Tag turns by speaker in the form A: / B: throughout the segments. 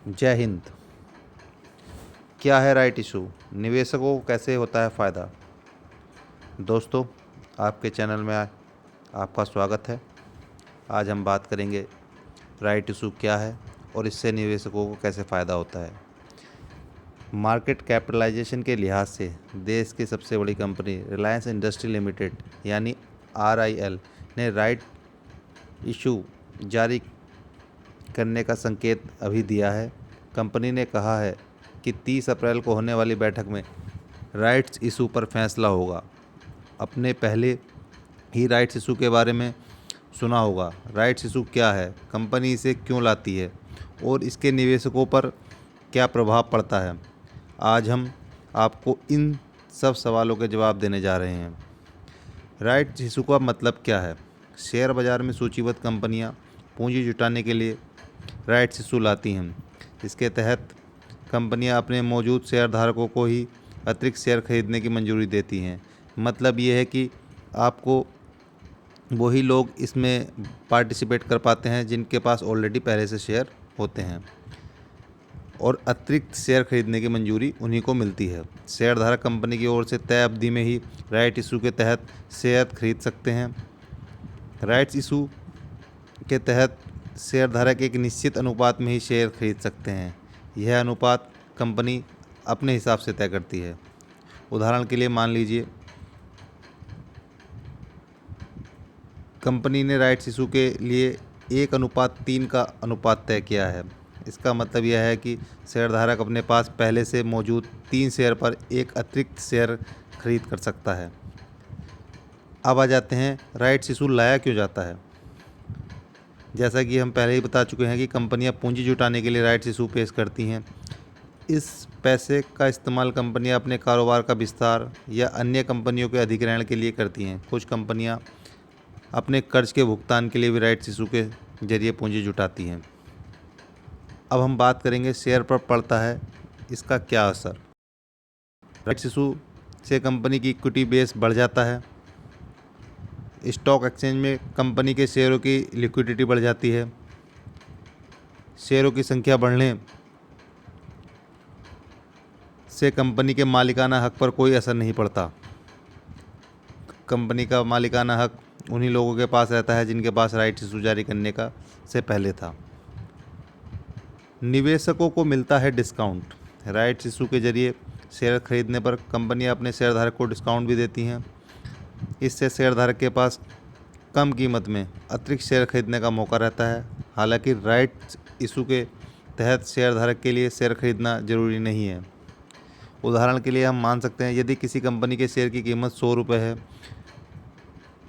A: जय हिंद। क्या है राइट इशू, निवेशकों को कैसे होता है फ़ायदा। दोस्तों, आपके चैनल में आपका स्वागत है। आज हम बात करेंगे राइट इशू क्या है और इससे निवेशकों को कैसे फ़ायदा होता है। मार्केट कैपिटलाइजेशन के लिहाज से देश की सबसे बड़ी कंपनी रिलायंस इंडस्ट्री लिमिटेड यानी RIL ने राइट इशू जारी करने का संकेत अभी दिया है। कंपनी ने कहा है कि 30 अप्रैल को होने वाली बैठक में राइट्स इशू पर फैसला होगा। अपने पहले ही राइट्स इशू के बारे में सुना होगा। राइट्स इशू क्या है, कंपनी इसे क्यों लाती है और इसके निवेशकों पर क्या प्रभाव पड़ता है। आज हम आपको इन सब सवालों के जवाब देने जा रहे हैं। राइट्स इशू का मतलब क्या है। शेयर बाज़ार में सूचीबद्ध कंपनियां पूंजी जुटाने के लिए राइट्स इशू लाती हैं। इसके तहत कंपनियां अपने मौजूद शेयरधारकों को ही अतिरिक्त शेयर खरीदने की मंजूरी देती हैं। मतलब ये है कि आपको वही लोग इसमें पार्टिसिपेट कर पाते हैं जिनके पास ऑलरेडी पहले से शेयर होते हैं और अतिरिक्त शेयर खरीदने की मंजूरी उन्हीं को मिलती है। शेयरधारक कंपनी की ओर से तय अवधि में ही राइट इशू के तहत शेयर खरीद सकते हैं। राइट्स इशू के तहत शेयरधारक एक निश्चित अनुपात में ही शेयर खरीद सकते हैं। यह अनुपात कंपनी अपने हिसाब से तय करती है। उदाहरण के लिए मान लीजिए कंपनी ने राइट्स इशू के लिए 1:3 का अनुपात तय किया है। इसका मतलब यह है कि शेयरधारक अपने पास पहले से मौजूद 3 शेयर पर एक अतिरिक्त शेयर खरीद कर सकता है। अब आ जाते हैं राइट्स इशू लाया क्यों जाता है। जैसा कि हम पहले ही बता चुके हैं कि कंपनियां पूंजी जुटाने के लिए राइट्स इशू पेश करती हैं। इस पैसे का इस्तेमाल कंपनियां अपने कारोबार का विस्तार या अन्य कंपनियों के अधिग्रहण के लिए करती हैं। कुछ कंपनियां अपने कर्ज के भुगतान के लिए भी राइट्स इशू के जरिए पूंजी जुटाती हैं। अब हम बात करेंगे शेयर पर पड़ता है इसका क्या असर। राइट्स इशू से कंपनी की इक्विटी बेस बढ़ जाता है। स्टॉक एक्सचेंज में कंपनी के शेयरों की लिक्विडिटी बढ़ जाती है। शेयरों की संख्या बढ़ने से कंपनी के मालिकाना हक पर कोई असर नहीं पड़ता। कंपनी का मालिकाना हक उन्हीं लोगों के पास रहता है जिनके पास राइट्स इशू जारी करने का से पहले था। निवेशकों को मिलता है डिस्काउंट। राइट्स इशू के जरिए शेयर खरीदने पर कंपनियां अपने शेयरधारक को डिस्काउंट भी देती हैं। इससे शेयरधारक के पास कम कीमत में अतिरिक्त शेयर खरीदने का मौका रहता है। हालांकि राइट्स इशू के तहत शेयरधारक के लिए शेयर खरीदना जरूरी नहीं है। उदाहरण के लिए हम मान सकते हैं यदि किसी कंपनी के शेयर की कीमत 100 रुपये है,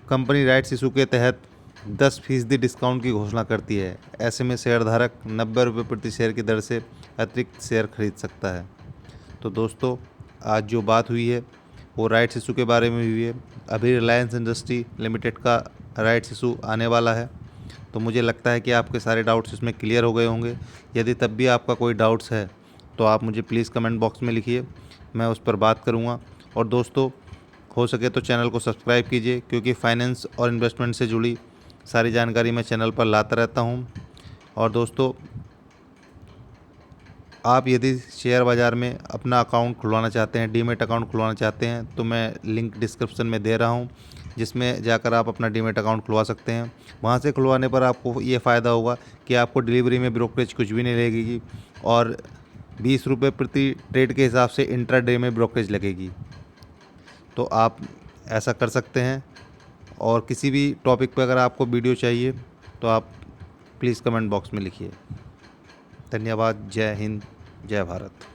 A: कंपनी राइट्स इशू के तहत 10% डिस्काउंट की घोषणा करती है। ऐसे में शेयरधारक 90 रुपये प्रति शेयर की दर से अतिरिक्त शेयर खरीद सकता है। तो दोस्तों, आज जो बात हुई है वो राइट्स इशू के बारे में हुई है। अभी रिलायंस इंडस्ट्री लिमिटेड का राइट्स इशू आने वाला है, तो मुझे लगता है कि आपके सारे डाउट्स इसमें क्लियर हो गए होंगे। यदि तब भी आपका कोई डाउट्स है तो आप मुझे प्लीज़ कमेंट बॉक्स में लिखिए, मैं उस पर बात करूँगा। और दोस्तों, हो सके तो चैनल को सब्सक्राइब कीजिए, क्योंकि फाइनेंस और इन्वेस्टमेंट से जुड़ी सारी जानकारी मैं चैनल पर लाता रहता हूँ। और दोस्तों, आप यदि शेयर बाज़ार में अपना अकाउंट खुलवाना चाहते हैं, डीमैट अकाउंट खुलवाना चाहते हैं, तो मैं लिंक डिस्क्रिप्शन में दे रहा हूं, जिसमें जाकर आप अपना डीमैट अकाउंट खुलवा सकते हैं। वहां से खुलवाने पर आपको ये फ़ायदा होगा कि आपको डिलीवरी में ब्रोकरेज कुछ भी नहीं लगेगी और 20 रुपये प्रति ट्रेड के हिसाब से इंट्राडे में ब्रोकरेज लगेगी। तो आप ऐसा कर सकते हैं। और किसी भी टॉपिक पर अगर आपको वीडियो चाहिए तो आप प्लीज़ कमेंट बॉक्स में लिखिए। धन्यवाद। जय हिंद, जय भारत।